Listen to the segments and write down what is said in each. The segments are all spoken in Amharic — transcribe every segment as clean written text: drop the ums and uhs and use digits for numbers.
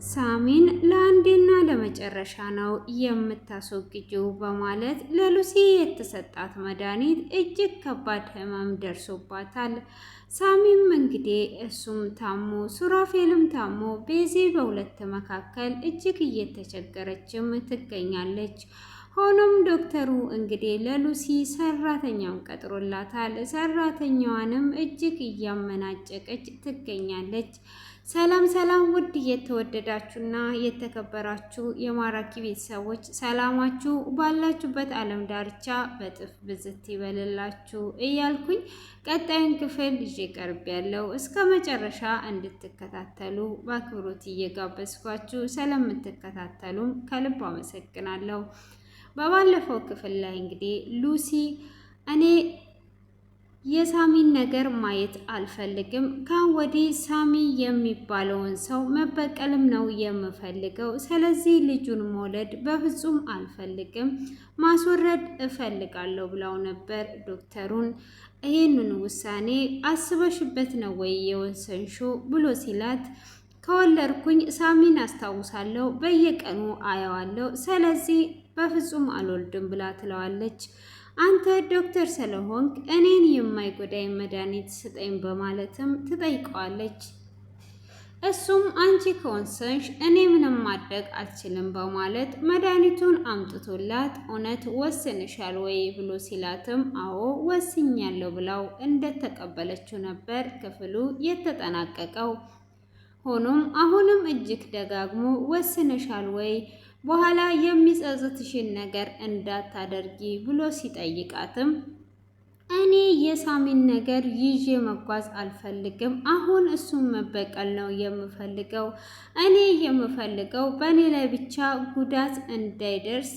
ሳሚን ለአንዴና ለመጨረሻ ነው የምታስወግጂው በማለት ለሉሲ የተሰጣት መድኃኒት እጅግ ከባድ ህመም ደርሶባታል። ሳሚም እንግዲህ እሱም ታሞ ሱራፌልም ታሞ ቤዚ በሁለት መካከል እጅግ እየተቸገረችም ትገኛለች። ሆኖም ዶክተሩ እንግዲህ ለሉሲ ሰራተኛውን ቀጥሮላታል። ሰራተኛዋንም እጅግ እያመናጨቀች ትገኛለች። ሰላም ሰላም! ውድ የተወደዳችሁና የተከበራችሁ የማራኪ ቤተሰቦች ሰላማችሁ ባላችሁበት ዓለም ዳርቻ በጥፍ ብዝት ይበልላችሁ እያልኩኝ ቀጣዩን ክፍል ይዤ ቀርቤያለሁ። እስከ መጨረሻ እንድትከታተሉ በአክብሮት እየጋበዝኳችሁ ስለምትከታተሉም ከልብ አመሰግናለሁ። በባለፈው ክፍል ላይ እንግዲህ ሉሲ እኔ የሳሚን ነገር ማየት አልፈልግም። ካሁን ወዲህ ሳሚ የሚባለውን ሰው መበቀልም ነው የምፈልገው። ስለዚህ ልጁን መውለድ በፍጹም አልፈልግም፣ ማስወረድ እፈልጋለሁ ብለው ነበር ዶክተሩን። ይህንን ውሳኔ አስበሽበት ነው ወይ የወሰንሽው ብሎ ሲላት ከወለድኩኝ ሳሚን አስታውሳለሁ፣ በየቀኑ አየዋለሁ። ስለዚህ በፍጹም አልወልድም ብላ ትለዋለች። አንተ ዶክተር ስለሆንክ እኔን የማይጎዳኝ መድኃኒት ስጠኝ በማለትም ትጠይቀዋለች። እሱም አንቺ ከወሰንሽ እኔ ምንም ማድረግ አልችልም በማለት መድኃኒቱን አምጥቶላት እውነት ወስንሻል ወይ ብሎ ሲላትም አዎ ወስኛለሁ ብላው እንደተቀበለችው ነበር ክፍሉ የተጠናቀቀው። ሆኖም አሁንም እጅግ ደጋግሞ ወስንሻል ወይ በኋላ የሚጸጽትሽን ነገር እንዳታደርጊ ብሎ ሲጠይቃትም እኔ የሳሚን ነገር ይዤ መጓዝ አልፈልግም፣ አሁን እሱን መበቀል ነው የምፈልገው። እኔ የምፈልገው በእኔ ላይ ብቻ ጉዳት እንዳይደርስ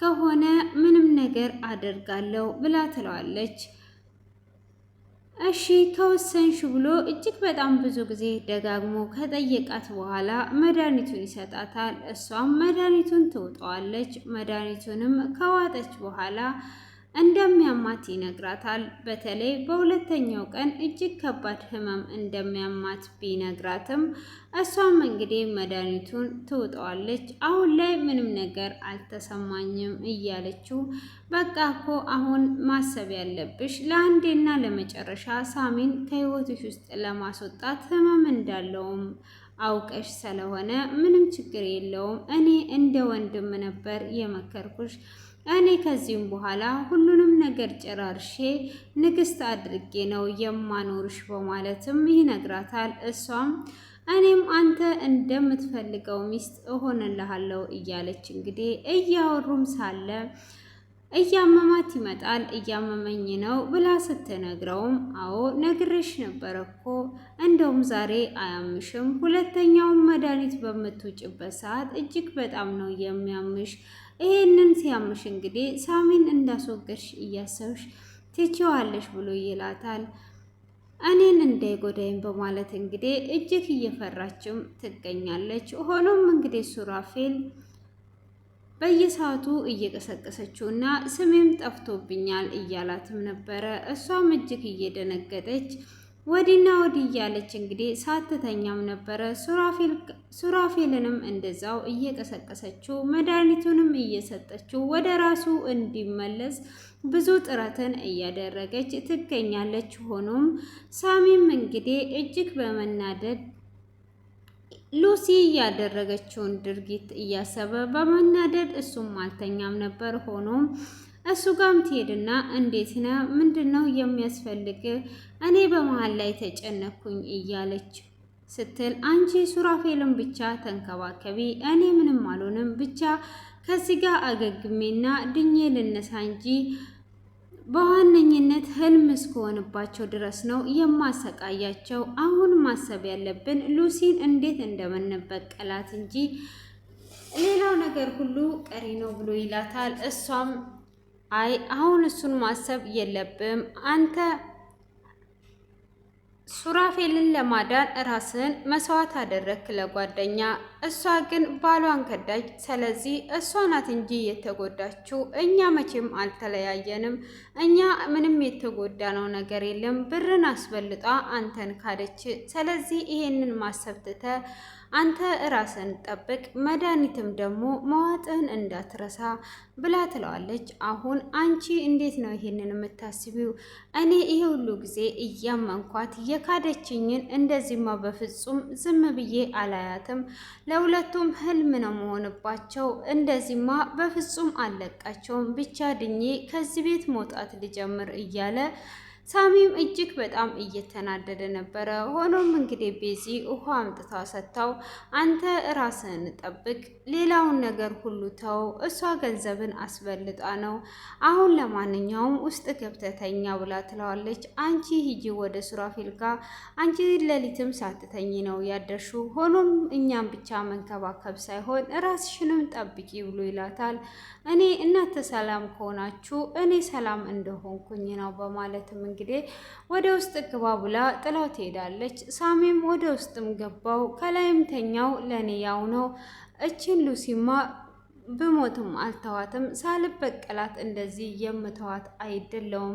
ከሆነ ምንም ነገር አደርጋለሁ ብላ ትለዋለች። እሺ ከወሰንሽ ብሎ እጅግ በጣም ብዙ ጊዜ ደጋግሞ ከጠየቃት በኋላ መድኃኒቱን ይሰጣታል። እሷም መድኃኒቱን ትውጠዋለች። መድኃኒቱንም ከዋጠች በኋላ እንደሚያማት ይነግራታል። በተለይ በሁለተኛው ቀን እጅግ ከባድ ህመም እንደሚያማት ቢነግራትም እሷም እንግዲህ መድኃኒቱን ትውጠዋለች። አሁን ላይ ምንም ነገር አልተሰማኝም እያለችው በቃ እኮ አሁን ማሰብ ያለብሽ ለአንዴና ለመጨረሻ ሳሚን ከህይወትሽ ውስጥ ለማስወጣት ህመም እንዳለውም አውቀሽ ስለሆነ ምንም ችግር የለውም። እኔ እንደ ወንድም ነበር የመከርኩሽ። እኔ ከዚህም በኋላ ሁሉንም ነገር ጨራርሼ ንግስት አድርጌ ነው የማኖርሽ በማለትም ይነግራታል። እሷም እኔም አንተ እንደምትፈልገው ሚስት እሆንልሃለሁ እያለች እንግዲህ እያወሩም ሳለ እያመማት ይመጣል። እያመመኝ ነው ብላ ስትነግረውም አዎ ነግሬሽ ነበር እኮ እንደውም ዛሬ አያምሽም። ሁለተኛውን መድኃኒት በምትውጭበት ሰዓት እጅግ በጣም ነው የሚያምሽ። ይሄንን ሲያምሽ እንግዲህ ሳሚን እንዳስወገድሽ እያሰብሽ ትችዋለሽ ብሎ ይላታል። እኔን እንዳይጎዳኝ በማለት እንግዲህ እጅግ እየፈራችም ትገኛለች። ሆኖም እንግዲህ ሱራፌል በየሰዓቱ እየቀሰቀሰችው እና ስሜም ጠፍቶብኛል እያላትም ነበረ። እሷም እጅግ እየደነገጠች ወዲና ወዲ እያለች እንግዲህ ሳትተኛም ነበረ። ሱራፌልንም እንደዛው እየቀሰቀሰችው መድኃኒቱንም እየሰጠችው ወደ ራሱ እንዲመለስ ብዙ ጥረትን እያደረገች ትገኛለች። ሆኖም ሳሚም እንግዲህ እጅግ በመናደድ ሉሲ ያደረገችውን ድርጊት እያሰበ በመናደድ እሱም አልተኛም ነበር። ሆኖም እሱ ጋም ትሄድና እንዴት ነህ? ምንድነው የሚያስፈልግ? እኔ በመሃል ላይ ተጨነኩኝ እያለች ስትል አንቺ ሱራፌልን ብቻ ተንከባከቢ፣ እኔ ምንም አልሆንም፣ ብቻ ከዚህ ጋር አገግሜና ድኜ ልነሳ እንጂ በዋነኝነት ህልም እስከሆንባቸው ድረስ ነው የማሰቃያቸው። አሁን ማሰብ ያለብን ሉሲን እንዴት እንደምንበቀላት እንጂ ሌላው ነገር ሁሉ ቀሪ ነው ብሎ ይላታል። እሷም አይ አሁን እሱን ማሰብ የለብም፣ አንተ ሱራፌልን ለማዳን ራስን መስዋዕት አደረክ ለጓደኛ፣ እሷ ግን ባሏን ከዳች። ስለዚህ እሷ ናት እንጂ የተጎዳችው፣ እኛ መቼም አልተለያየንም። እኛ ምንም የተጎዳነው ነገር የለም። ብርን አስበልጣ አንተን ካደች። ስለዚህ ይሄንን ማሰብ ትተህ አንተ ራስን ጠብቅ፣ መድኃኒትም ደግሞ መዋጥህን እንዳትረሳ ብላ ትለዋለች። አሁን አንቺ እንዴት ነው ይሄንን የምታስቢው? እኔ ይሄ ሁሉ ጊዜ እያመንኳት የካደችኝን እንደዚህማ በፍጹም ዝም ብዬ አላያትም። ለሁለቱም ህልም ነው መሆንባቸው። እንደዚህማ በፍጹም አለቃቸውም። ብቻ ድኜ ከዚህ ቤት መውጣት ልጀምር እያለ ሳሚም እጅግ በጣም እየተናደደ ነበረ። ሆኖም እንግዲህ ቤዚ ውሃ አምጥታ ሰጥታው አንተ ራስህን ጠብቅ፣ ሌላውን ነገር ሁሉ ተው፣ እሷ ገንዘብን አስበልጣ ነው። አሁን ለማንኛውም ውስጥ ገብተተኛ ብላ ትለዋለች። አንቺ ሂጂ ወደ ሱራፌል ጋር፣ አንቺ ሌሊትም ሳትተኝ ነው ያደርሽው። ሆኖም እኛም ብቻ መንከባከብ ሳይሆን ራስሽንም ጠብቂ ብሎ ይላታል። እኔ እናንተ ሰላም ከሆናችሁ እኔ ሰላም እንደሆንኩኝ ነው በማለትም እንግዲህ ወደ ውስጥ ግባ ብላ ጥላው ትሄዳለች። ሳሚም ወደ ውስጥም ገባው። ከላይም ተኛው። ለኔ ያው ነው፣ እችን ሉሲማ ብሞትም አልተዋትም፣ ሳልበቀላት እንደዚህ የምተዋት አይደለውም።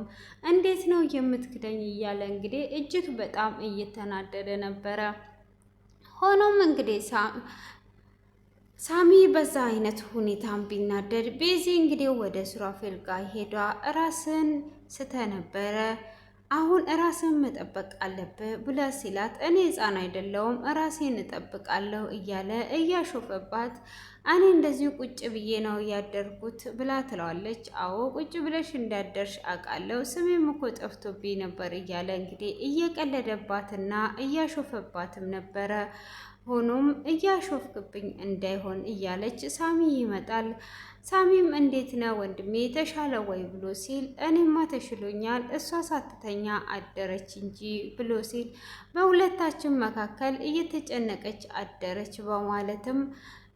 እንዴት ነው የምትክደኝ? እያለ እንግዲህ እጅግ በጣም እየተናደደ ነበረ። ሆኖም እንግዲህ ሳሚ በዛ አይነት ሁኔታም ቢናደድ ቤዚ እንግዲህ ወደ ሱራፌል ጋር ሄዷ ራስን ስተነበረ አሁን ራስን መጠበቅ አለብህ ብለ ሲላት እኔ ሕፃን አይደለውም ራሴን እጠብቃለሁ እያለ እያሾፈባት እኔ እንደዚሁ ቁጭ ብዬ ነው ያደርኩት ብላ ትለዋለች። አዎ ቁጭ ብለሽ እንዳደርሽ አውቃለሁ፣ ስሜም እኮ ጠፍቶብኝ ነበር እያለ እንግዲህ እየቀለደባትና እያሾፈባትም ነበረ። ሆኖም እያሾፍክብኝ እንዳይሆን እያለች ሳሚ ይመጣል። ሳሚም እንዴት ነው ወንድሜ ተሻለ ወይ ብሎ ሲል እኔማ ተሽሎኛል፣ እሷ ሳትተኛ አደረች እንጂ ብሎ ሲል በሁለታችን መካከል እየተጨነቀች አደረች በማለትም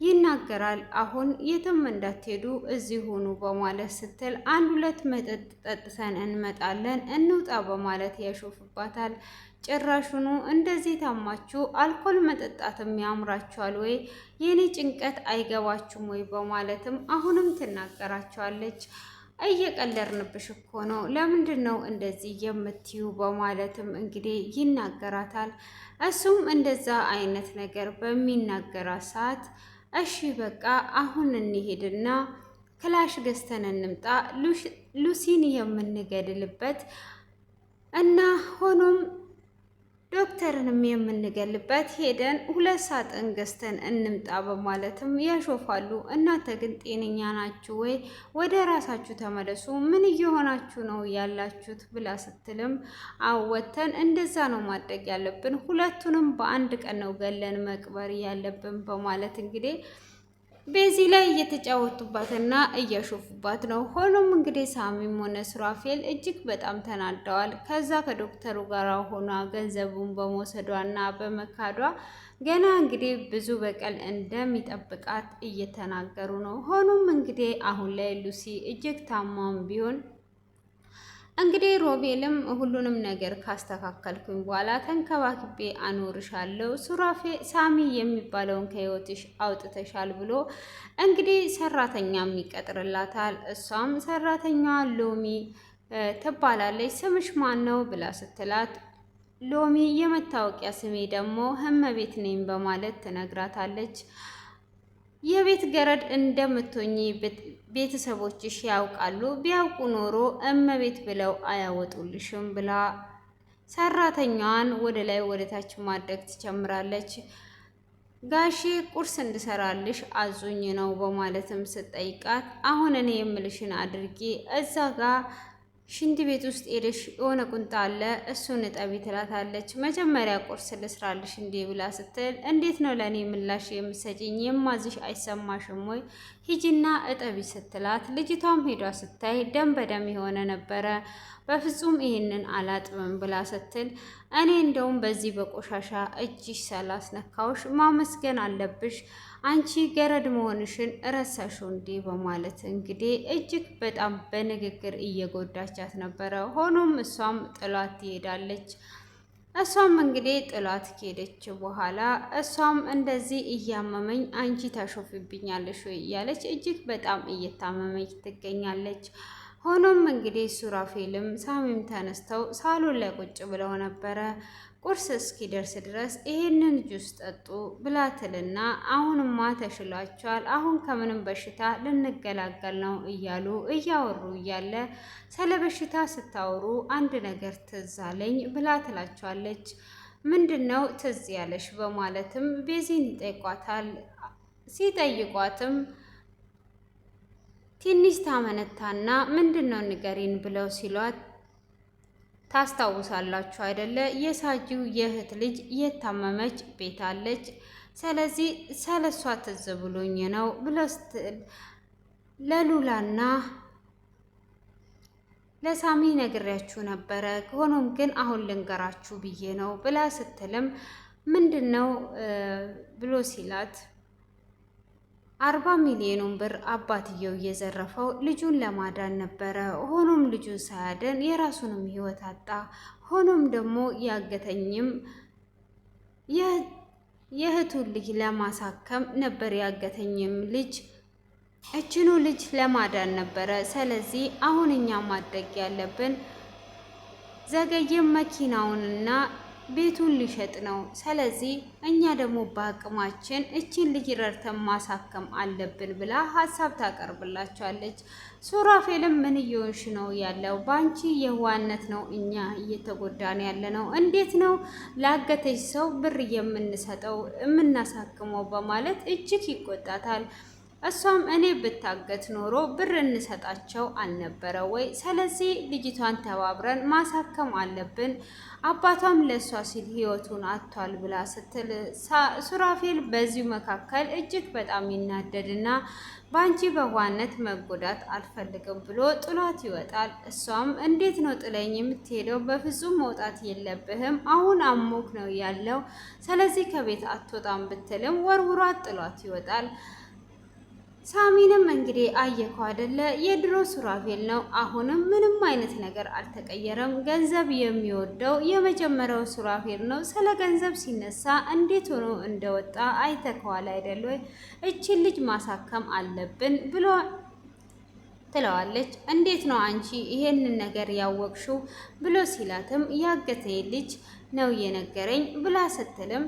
ይናገራል። አሁን የትም እንዳትሄዱ እዚህ ሆኑ በማለት ስትል አንድ ሁለት መጠጥ ጠጥተን እንመጣለን እንውጣ በማለት ያሾፍባታል። ጭራሹኑ እንደዚህ ታማችሁ አልኮል መጠጣትም ያምራችኋል ወይ? የኔ ጭንቀት አይገባችሁም ወይ? በማለትም አሁንም ትናገራቸዋለች። እየቀለርንብሽ እኮ ነው፣ ለምንድን ነው እንደዚህ የምትዩ? በማለትም እንግዲህ ይናገራታል። እሱም እንደዛ አይነት ነገር በሚናገራት ሰዓት እሺ በቃ አሁን እንሄድና ክላሽ ገዝተን እንምጣ ሉሲን የምንገድልበት እና ሆኖም ዶክተርንም የምንገልበት ሄደን 2 ሳጥን ገዝተን እንምጣ በማለትም ያሾፋሉ። እናንተ ግን ጤነኛ ናችሁ ወይ? ወደ ራሳችሁ ተመለሱ፣ ምን እየሆናችሁ ነው ያላችሁት? ብላ ስትልም አወተን እንደዛ ነው ማድረግ ያለብን፣ ሁለቱንም በአንድ ቀን ነው ገለን መቅበር ያለብን በማለት እንግዲህ በዚህ ላይ እየተጫወቱባትና እያሾፉባት ነው። ሆኖም እንግዲህ ሳሚም ሆነ ሱራፌል እጅግ በጣም ተናደዋል። ከዛ ከዶክተሩ ጋር ሆና ገንዘቡን በመውሰዷና በመካዷ ገና እንግዲህ ብዙ በቀል እንደሚጠብቃት እየተናገሩ ነው። ሆኖም እንግዲህ አሁን ላይ ሉሲ እጅግ ታማም ቢሆን እንግዲህ ሮቤልም ሁሉንም ነገር ካስተካከልኩኝ በኋላ ተንከባክቤ አኖርሻለሁ፣ ሳሚ የሚባለውን ከህይወትሽ አውጥተሻል ብሎ እንግዲህ ሰራተኛም ይቀጥርላታል። እሷም ሰራተኛዋ ሎሚ ትባላለች። ስምሽ ማን ነው ብላ ስትላት ሎሚ የመታወቂያ ስሜ ደግሞ ህመቤት ነኝ በማለት ትነግራታለች። የቤት ገረድ እንደምትሆኚ ቤተሰቦችሽ ያውቃሉ፣ ቢያውቁ ኖሮ እመቤት ብለው አያወጡልሽም ብላ ሰራተኛዋን ወደ ላይ ወደ ታች ማድረግ ትጀምራለች። ጋሼ ቁርስ እንድሰራልሽ አዙኝ ነው በማለትም ስትጠይቃት አሁን እኔ የምልሽን አድርጊ፣ እዛ ጋር ሽንት ቤት ውስጥ ሄደሽ የሆነ ቁንጣ አለ እሱን እጠቢ ትላታለች። መጀመሪያ ቁርስ ልስራልሽ እንዴ ብላ ስትል እንዴት ነው ለእኔ ምላሽ የምሰጪኝ? የማዝሽ አይሰማሽም ወይ? ሂጂና እጠቢ ስትላት ልጅቷም ሄዷ ስታይ ደም በደም የሆነ ነበረ። በፍጹም ይሄንን አላጥብም ብላ ስትል እኔ እንደውም በዚህ በቆሻሻ እጅሽ ስላስነካውሽ ማመስገን አለብሽ፣ አንቺ ገረድ መሆንሽን ረሳሽው እንዴ በማለት እንግዲህ እጅግ በጣም በንግግር እየጎዳቻት ነበረ። ሆኖም እሷም ጥላት ትሄዳለች። እሷም እንግዲህ ጥላት ከሄደች በኋላ እሷም እንደዚህ እያመመኝ አንቺ ታሾፍብኛለሽ ወይ እያለች እጅግ በጣም እየታመመች ትገኛለች። ሆኖም እንግዲህ ሱራፌልም ሳሚም ተነስተው ሳሎን ላይ ቁጭ ብለው ነበረ። ቁርስ እስኪደርስ ድረስ ይሄንን ጁስ ጠጡ ብላትልና አሁንማ ተሽሏቸዋል፣ አሁን ከምንም በሽታ ልንገላገል ነው እያሉ እያወሩ እያለ ስለ በሽታ ስታወሩ አንድ ነገር ትዝ አለኝ ብላ ትላቸዋለች። ምንድን ነው ትዝ ያለሽ በማለትም ቤዚን ይጠይቋታል። ሲጠይቋትም ትንሽ ታመነታና ምንድን ነው ንገሪን ብለው ሲሏት ታስታውሳላችሁ አይደለ የሳጂው የእህት ልጅ የታመመች ቤት አለች፣ ስለዚህ ስለሷ ትዝ ብሎኝ ነው ብለው ስትል ለሉላና ለሳሚ ነግሬያችሁ ነበረ፣ ሆኖም ግን አሁን ልንገራችሁ ብዬ ነው ብላ ስትልም ምንድን ነው ብሎ ሲላት 40 ሚሊዮኑን ብር አባትየው እየዘረፈው ልጁን ለማዳን ነበረ። ሆኖም ልጁን ሳያድን የራሱንም ሕይወት አጣ። ሆኖም ደግሞ ያገተኝም የእህቱን ልጅ ለማሳከም ነበር። ያገተኝም ልጅ እችኑ ልጅ ለማዳን ነበረ። ስለዚህ አሁን እኛ ማድረግ ያለብን ዘገየም መኪናውንና ቤቱን ሊሸጥ ነው። ስለዚህ እኛ ደግሞ በአቅማችን እችን ልጅ ረድተን ማሳከም አለብን ብላ ሀሳብ ታቀርብላቸዋለች። ሱራፌልም ምን እየሆንሽ ነው ያለው? በአንቺ የዋነት ነው እኛ እየተጎዳን ያለ ነው። እንዴት ነው ላገተች ሰው ብር የምንሰጠው የምናሳክመው? በማለት እጅግ ይቆጣታል። እሷም እኔ ብታገት ኖሮ ብር እንሰጣቸው አልነበረ ወይ? ስለዚህ ልጅቷን ተባብረን ማሳከም አለብን። አባቷም ለእሷ ሲል ህይወቱን አጥቷል ብላ ስትል ሱራፌል በዚሁ መካከል እጅግ በጣም ይናደድና በአንቺ በዋነት መጎዳት አልፈልግም ብሎ ጥሏት ይወጣል። እሷም እንዴት ነው ጥለኝ የምትሄደው? በፍጹም መውጣት የለብህም፣ አሁን አሞክ ነው ያለው፣ ስለዚህ ከቤት አትወጣም ብትልም ወርውሯት ጥሏት ይወጣል። ሳሚንም እንግዲህ አየከው አይደለ የድሮ ሱራፌል ነው። አሁንም ምንም አይነት ነገር አልተቀየረም። ገንዘብ የሚወደው የመጀመሪያው ሱራፌል ነው። ስለ ገንዘብ ሲነሳ እንዴት ሆኖ እንደወጣ አይተከዋል አይደል ወይ? እቺን ልጅ ማሳከም አለብን ብሎ ትለዋለች። እንዴት ነው አንቺ ይሄንን ነገር ያወቅሽው ብሎ ሲላትም ያገተ ልጅ ነው የነገረኝ ብላ ስትልም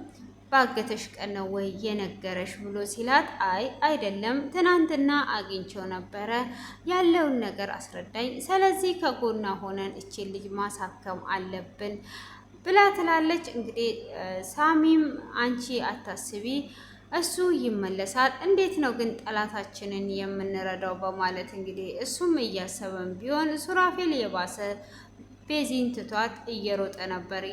ባገተሽ ቀን ነው ወይ የነገረሽ ብሎ ሲላት አይ አይደለም፣ ትናንትና አግኝቸው ነበረ፣ ያለውን ነገር አስረዳኝ፣ ስለዚህ ከጎና ሆነን እቺን ልጅ ማሳከም አለብን ብላ ትላለች። እንግዲህ ሳሚም አንቺ አታስቢ እሱ ይመለሳል፣ እንዴት ነው ግን ጠላታችንን የምንረዳው በማለት እንግዲህ እሱም እያሰበም ቢሆን ሱራፌል የባሰ ቤዚን ትቷት እየሮጠ ነበር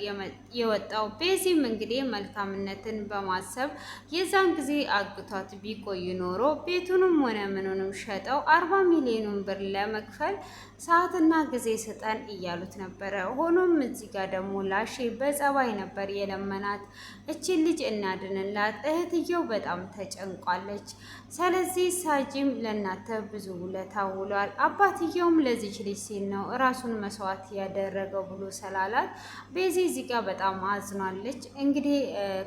የወጣው። ቤዚም እንግዲህ መልካምነትን በማሰብ የዛን ጊዜ አግቷት ቢቆይ ኖሮ ቤቱንም ሆነ ምኑንም ሸጠው 40 ሚሊዮኑን ብር ለመክፈል ሰዓትና ጊዜ ስጠን እያሉት ነበረ። ሆኖም እዚህ ጋር ደግሞ ላሼ በጸባይ ነበር የለመናት፣ እችን ልጅ እናድንላት፣ እህትየው በጣም ተጨንቋለች። ስለዚህ ሳጂም ለእናተ ብዙ ውለታ ውሏል፣ አባትየውም ለዚች ልጅ ሲል ነው ራሱን መስዋዕት ያደረገው ብሎ ስላላት ቤዚ እዚህ ጋር በጣም አዝናለች። እንግዲህ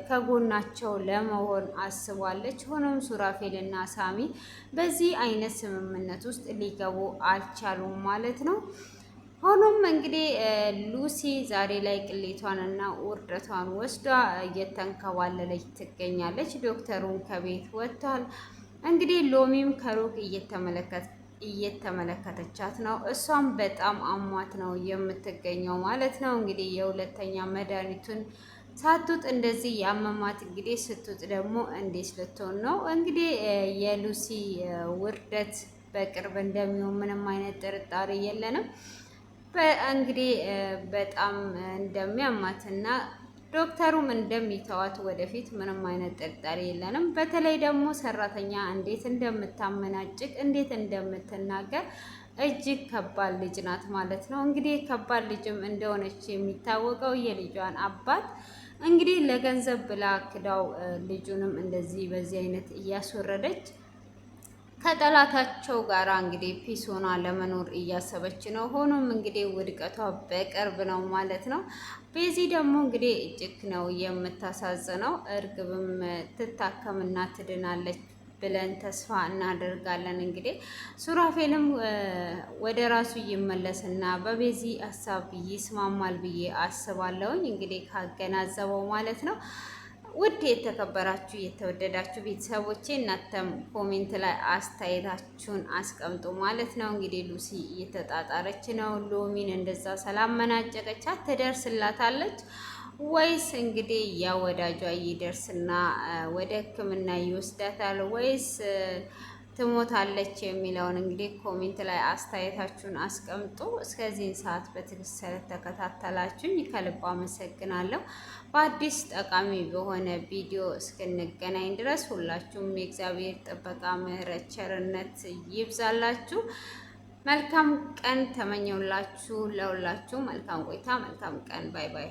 ከጎናቸው ለመሆን አስቧለች። ሆኖም ሱራፌል እና ሳሚ በዚህ አይነት ስምምነት ውስጥ ሊገቡ አልቻሉም ማለት ነው። ሆኖም እንግዲህ ሉሲ ዛሬ ላይ ቅሌቷንና ውርደቷን ወስዳ እየተንከባለለች ትገኛለች። ዶክተሩን ከቤት ወጥቷል። እንግዲህ ሎሚም ከሩቅ እየተመለከተቻት ነው። እሷም በጣም አሟት ነው የምትገኘው ማለት ነው። እንግዲህ የሁለተኛ መድኃኒቱን ሳትውጥ እንደዚህ ያመማት እንግዲህ ስትውጥ ደግሞ እንዴት ልትሆን ነው? እንግዲህ የሉሲ ውርደት በቅርብ እንደሚሆን ምንም አይነት ጥርጣሬ የለንም። እንግዲህ በጣም እንደሚያማትና ዶክተሩም እንደሚተዋት ወደፊት ምንም አይነት ጥርጣሬ የለንም። በተለይ ደግሞ ሰራተኛ እንዴት እንደምታመናጭቅ እንዴት እንደምትናገር እጅግ ከባድ ልጅ ናት ማለት ነው። እንግዲህ ከባድ ልጅም እንደሆነች የሚታወቀው የልጇን አባት እንግዲህ ለገንዘብ ብላ ክዳው ልጁንም እንደዚህ በዚህ አይነት እያስወረደች ከጠላታቸው ጋር እንግዲህ ፒስ ሆና ለመኖር እያሰበች ነው። ሆኖም እንግዲህ ውድቀቷ በቅርብ ነው ማለት ነው። በዚህ ደግሞ እንግዲህ እጅግ ነው የምታሳዝነው። እርግብም ትታከምና ትድናለች ብለን ተስፋ እናደርጋለን። እንግዲህ ሱራፌልም ወደ ራሱ ይመለስና በቤዚ ሀሳብ ይስማማል ብዬ አስባለሁኝ። እንግዲህ ካገናዘበው ማለት ነው። ውድ የተከበራችሁ የተወደዳችሁ ቤተሰቦቼ እናንተም ኮሜንት ላይ አስተያየታችሁን አስቀምጡ ማለት ነው። እንግዲህ ሉሲ እየተጣጣረች ነው። ሎሚን እንደዛ ሰላም መናጨቀቻት ትደርስላታለች ወይስ እንግዲህ ያ ወዳጇ ይደርስና ወደ ሕክምና ይወስዳታል ወይስ ትሞታለች የሚለውን እንግዲህ ኮሜንት ላይ አስተያየታችሁን አስቀምጡ። እስከዚህን ሰዓት በትዕግስት ስለተከታተላችሁኝ ከልብ አመሰግናለሁ። በአዲስ ጠቃሚ በሆነ ቪዲዮ እስክንገናኝ ድረስ ሁላችሁም የእግዚአብሔር ጥበቃ፣ ምሕረት፣ ቸርነት ይብዛላችሁ። መልካም ቀን ተመኘውላችሁ። ለሁላችሁ መልካም ቆይታ፣ መልካም ቀን። ባይ ባይ።